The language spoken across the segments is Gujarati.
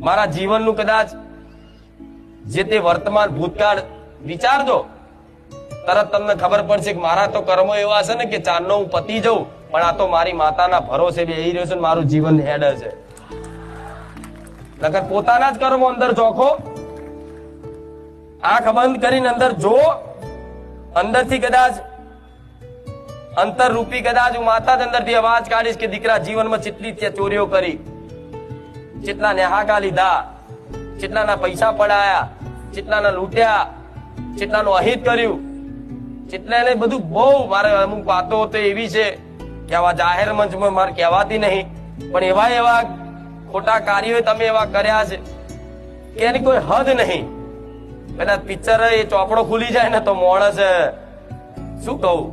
મારા જીવનનું કદાચ જે તે વર્તમાન ભૂતકાળ વિચારજો, તરત તમને ખબર પડશે કે મારા તો કર્મો એવા છે ને કે ચાંદનો હું પતી જઉં, પણ આ તો મારી માતાના ભરોસે બેહી રહ્યો છે ને મારું જીવન હેડ છે. નકર પોતાના જ કર્મો અંદર જોખો, આંખ બંધ કરીને અંદર જો, અંદરથી કદાચ અંતર રૂપી કદાચ હું માતા જ અંદરથી અવાજ કાઢીશ કે દીકરા જીવનમાં કેટલી તે ચોરીઓ કરી, કેટલા નેહાકા લીધા, કેટલાના પૈસા પડાયા, કેટલાના લૂંટ્યા, કેટલાનું અહિત કર્યું, કેટલાને બધું બહુ મારે અમુક વાતો તો એવી છે કે આવા જાહેર મંચમાં મારે કહેવાતી નહીં, પણ એવા ખોટા કાર્યો તમે એવા કર્યા છે કે એની કોઈ હદ નહીં. પેલા પિક્ચર એ ચોપડો ખુલી જાય ને તો માણસ શું કહું,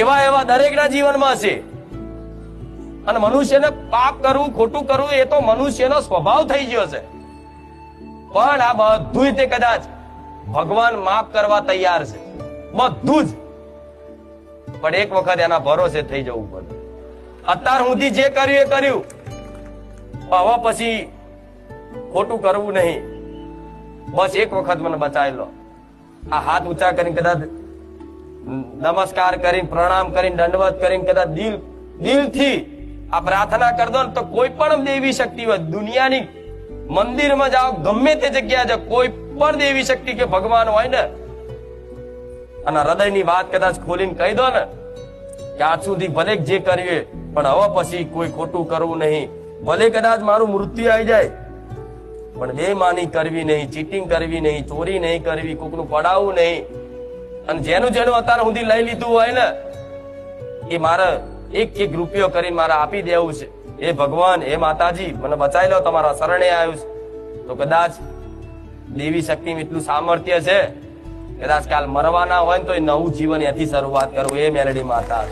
એવા દરેકના જીવનમાં હશે. અને મનુષ્યને પાપ કરવું, ખોટું કરવું એ તો મનુષ્યનો સ્વભાવ થઈ ગયો છે, પણ આ બધું તે કદાચ ભગવાન માફ કરવા તૈયાર છે, બધું જ. પણ એક વખત એના ભરોસે થઈ જવું પડે. અત્યાર સુધી જે કર્યું એ કર્યું, હવે પછી ખોટું કરવું નહીં. બસ એક વખત મને બચાવી લો. આ હાથ ઊંચા કરીને કદાચ નમસ્કાર કરીને, પ્રણામ કરીને, દંડવત કરીને કદાચ દિલથી આ પ્રાર્થના કરી દો ને તો કોઈ પણ દેવી શક્તિ હોય દુનિયાની, મંદિરમાં જાઓ, ગમે તે જગ્યાએ જાઓ, કોઈ પણ દેવી શક્તિ કે ભગવાન હોય ને, અને હૃદયની વાત કદાચ ખોલીને કહી દો ને કે આજ સુધી ભલે જે કર્યું પણ હવે પછી કોઈ ખોટું કરવું નહીં. ભલે કદાચ મારું મૃત્યુ આવી જાય પણ બેમાની કરવી નહીં, ચીટિંગ કરવી નહીં, ચોરી નહીં કરવી, કોકનું પડાવવું નહીં. અને જેનું અત્યાર સુધી લઈ લીધું હોય ને એ મારે એક રૂપિયો કરીને મારે આપી દેવું છે. એ ભગવાન, એ માતાજી મને બચાવી લો, તમારા શરણે આવ્યું છે. તો કદાચ દેવી શક્તિ એટલું સામર્થ્ય છે, કદાચ કાલ મરવાના હોય ને તો એ નવું જીવન એથી શરૂઆત કરવું. એ મેલડી માતા.